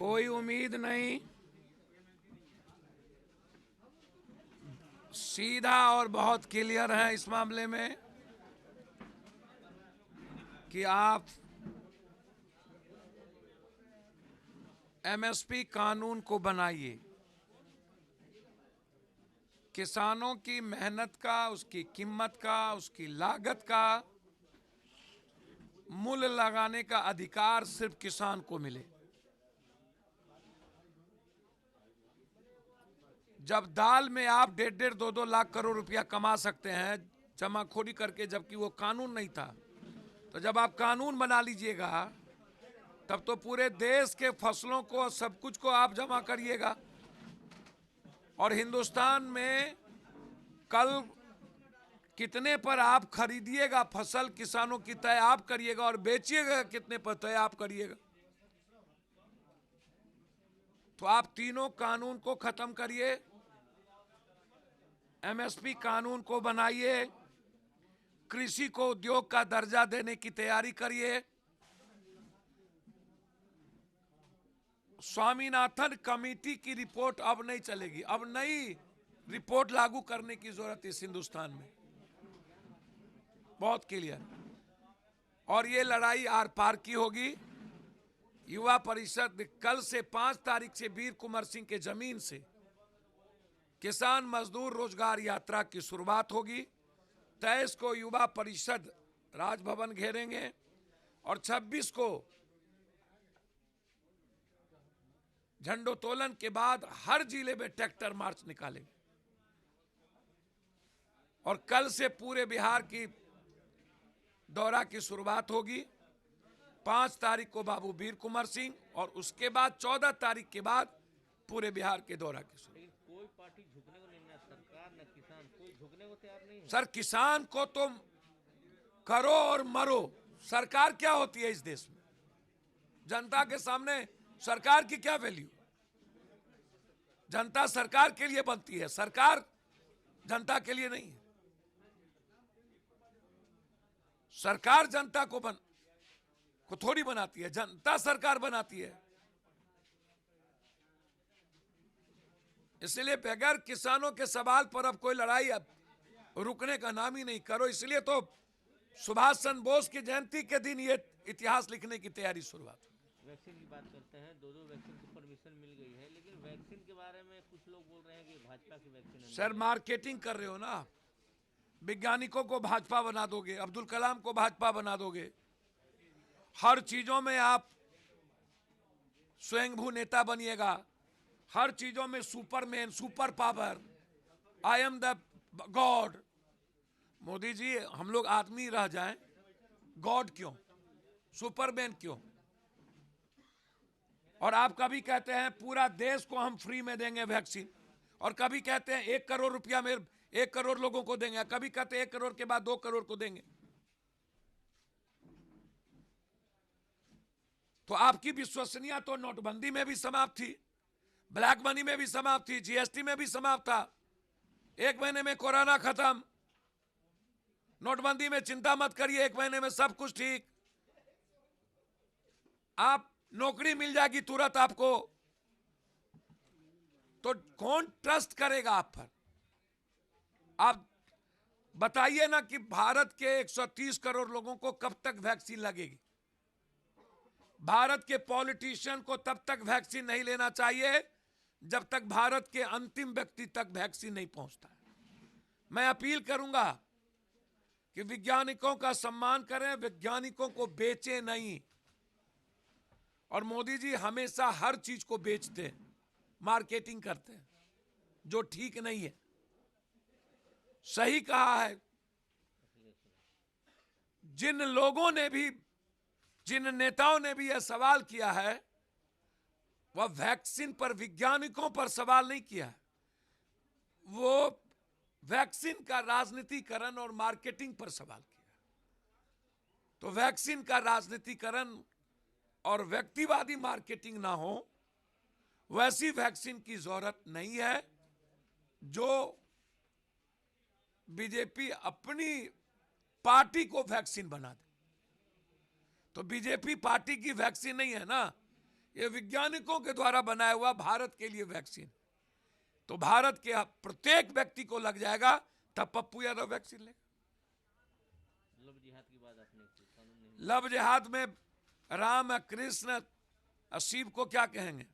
कोई उम्मीद नहीं, सीधा और बहुत क्लियर है इस मामले में कि आप एमएसपी कानून को बनाइए। किसानों की मेहनत का, उसकी कीमत का, उसकी लागत का मूल्य लगाने का अधिकार सिर्फ किसान को मिले। जब दाल में आप 1.5-2 लाख करोड़ रुपया कमा सकते हैं जमाखोरी करके, जबकि वो कानून नहीं था, तो जब आप कानून बना लीजिएगा तब तो पूरे देश के फसलों को, सब कुछ को आप जमा करिएगा। और हिंदुस्तान में कल कितने पर आप खरीदिएगा फसल किसानों की तय आप करिएगा, और बेचिएगा कितने पर तय आप करिएगा। तो आप तीनों कानून को खत्म करिए, एमएसपी कानून को बनाइए, कृषि को उद्योग का दर्जा देने की तैयारी करिए। स्वामीनाथन कमेटी की रिपोर्ट अब नहीं चलेगी, अब नई रिपोर्ट लागू करने की जरूरत इस हिंदुस्तान में, बहुत क्लियर। और ये लड़ाई आर पार की होगी। युवा परिषद कल से 5 तारीख से वीर कुंवर सिंह के जमीन से किसान मजदूर रोजगार यात्रा की शुरुआत होगी। 23 को युवा परिषद राजभवन घेरेंगे और 26 को झंडोत्तोलन के बाद हर जिले में ट्रैक्टर मार्च निकालेंगे। और कल से पूरे बिहार की दौरा की शुरुआत होगी। 5 तारीख को बाबू वीर कुंवर सिंह, और उसके बाद 14 तारीख के बाद पूरे बिहार के दौरा की शुरुआत। कोई पार्टी झुकने को नहीं, ना सरकार ना किसान, कोई झुकने को तैयार नहीं है। सर, किसान को तो करो और मरो, सरकार क्या होती है इस देश में? जनता के सामने सरकार की क्या वैल्यू? जनता सरकार के लिए बनती है, सरकार जनता के लिए नहीं है। सरकार जनता को थोड़ी बनाती है, जनता सरकार बनाती है। इसलिए बगैर किसानों के सवाल पर अब कोई लड़ाई अब रुकने का नाम ही नहीं करो। इसलिए तो सुभाष चंद्र बोस की जयंती के दिन ये इतिहास लिखने की तैयारी शुरुआत। वैक्सीन की बात करते हैं, 2 वैक्सीन की परमिशन मिल गई है, लेकिन वैक्सीन के बारे में कुछ लोग बोल रहे हैं कि भाजपा की वैक्सीन। सर, मार्केटिंग कर रहे हो ना, वैज्ञानिकों को भाजपा बना दोगे, अब्दुल कलाम को भाजपा बना दोगे, हर चीजों में आप स्वयंभू नेता बनिएगा, हर चीजों में Superman, super power, I am the god. Modi ji, हम लोग आदमी रह जाएं, गॉड क्यों, सुपरमैन क्यों? और आप कभी कहते हैं पूरा देश को हम फ्री में देंगे वैक्सीन, और कभी कहते हैं 1 करोड़ रुपया में 1 करोड़ लोगों को देंगे, कभी कहते हैं 1 करोड़ के बाद 2 करोड़ को देंगे। तो आपकी विश्वसनीयता तो नोटबंदी में भी समाप्त थी, ब्लैक मनी में भी समाप्त थी, जीएसटी में भी समाप्त था। 1 महीने में कोरोना खत्म, नोटबंदी में चिंता मत करिए, 1 महीने में सब कुछ ठीक, आप नौकरी मिल जाएगी तुरंत आपको। तो कौन ट्रस्ट करेगा आप पर? आप बताइए ना कि भारत के 130 करोड़ लोगों को कब तक वैक्सीन लगेगी? भारत के पॉलिटिशियन को तब तक वैक्सीन नहीं लेना चाहिए जब तक भारत के अंतिम व्यक्ति तक वैक्सीन नहीं पहुंचता है। मैं अपील करूंगा कि वैज्ञानिकों का सम्मान करें, वैज्ञानिकों को बेचे नहीं। और मोदी जी हमेशा हर चीज को बेचते हैं, मार्केटिंग करते हैं, जो ठीक नहीं है। सही कहा है, जिन लोगों ने भी, जिन नेताओं ने भी यह सवाल किया है, वह वैक्सीन पर, वैज्ञानिकों पर सवाल नहीं किया है, वो वैक्सीन का राजनीतिकरण और मार्केटिंग पर सवाल किया। तो वैक्सीन का राजनीतिकरण और व्यक्तिवादी मार्केटिंग ना हो, वैसी वैक्सीन की जरूरत नहीं है जो बीजेपी अपनी पार्टी को वैक्सीन बना दे। तो बीजेपी पार्टी की वैक्सीन नहीं है ना, ये वैज्ञानिकों के द्वारा बनाया हुआ भारत के लिए वैक्सीन। तो भारत के प्रत्येक व्यक्ति को लग जाएगा, तब पप्पू यादव वैक्सीन लेगा। लव जिहाद की बात आपने की, कानून नहीं। लव जिहाद में राम कृष्ण शिव को क्या कहेंगे?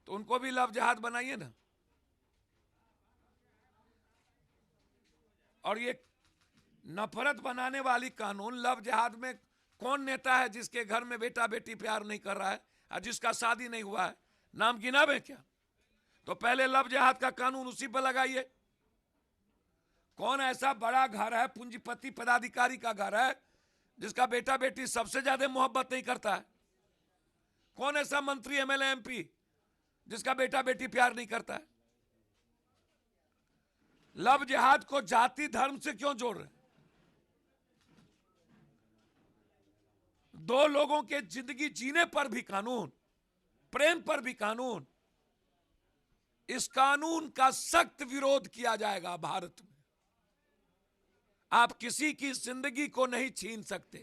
तो उनको भी लव जिहाद बनाइए ना। और ये नफरत बनाने वाली कानून, लव जिहाद में कौन नेता है जिसके घर में बेटा बेटी प्यार नहीं कर रहा है और जिसका शादी नहीं हुआ है? नाम गिनावे क्या? तो पहले लव जिहाद का कानून उसी पर लगाइए। कौन ऐसा बड़ा घर है, पूंजीपति पदाधिकारी का घर है, जिसका बेटा बेटी सबसे ज्यादा मोहब्बत नहीं करता है? कौन ऐसा मंत्री एमएलए एमपी जिसका बेटा बेटी प्यार नहीं करता है? लव जिहाद को जाति धर्म से क्यों जोड़ रहे? दो लोगों के जिंदगी जीने पर भी कानून, प्रेम पर भी कानून। इस कानून का सख्त विरोध किया जाएगा भारत में। आप किसी की जिंदगी को नहीं छीन सकते,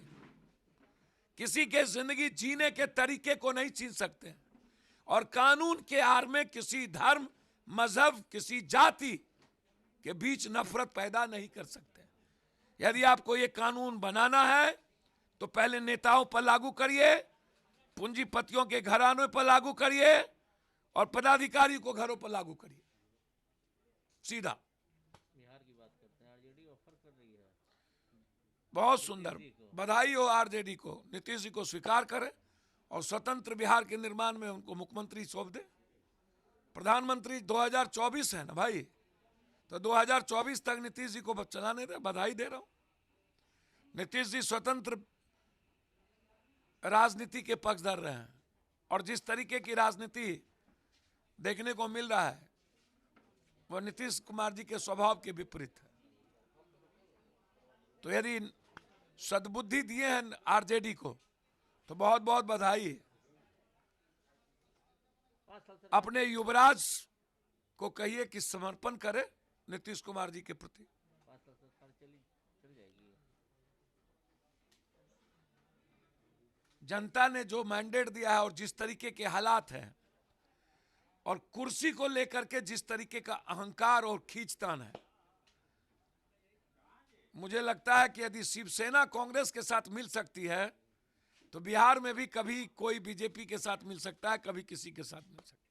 किसी के जिंदगी जीने के तरीके को नहीं छीन सकते, और कानून के आड़ में किसी धर्म, मजहब, किसी जाति के बीच नफरत पैदा नहीं कर सकते। यदि आपको ये कानून बनाना है तो पहले नेताओं पर लागू करिए, पूंजीपतियों के घरानों पर लागू करिए, और पदाधिकारी को घरों पर लागू करिए, सीधा। बिहार की बात करते हैं, आरजेडी ऑफर कर रही है। बहुत सुंदर, बधाई हो आरजेडी को। नीतीश जी को स्वीकार करें और स्वतंत्र बिहार के निर्माण में उनको मुख्यमंत्री सौंप दे। प्रधानमंत्री 2024 है ना भाई, तो 2024 तक नीतीश जी को चलाने दे। बधाई दे रहा हूं। नीतीश जी स्वतंत्र राजनीति के पक्षधर रहे हैं, और जिस तरीके की राजनीति देखने को मिल रहा है वह नीतीश कुमार जी के स्वभाव के विपरीत है। तो यदि सद्बुद्धि दिए हैं आरजेडी को तो बहुत बहुत बधाई। 5 साल से अपने युवराज को कहिए कि समर्पण करे नीतीश कुमार जी के प्रति। 5 साल सरकार चल जाएगी। जनता ने जो मैंडेट दिया है और जिस तरीके के हालात हैं, और कुर्सी को लेकर के जिस तरीके का अहंकार और खींचतान है, मुझे लगता है कि यदि शिवसेना कांग्रेस के साथ मिल सकती है तो बिहार में भी कभी कोई बीजेपी के साथ मिल सकता है, कभी किसी के साथ मिल सकता है।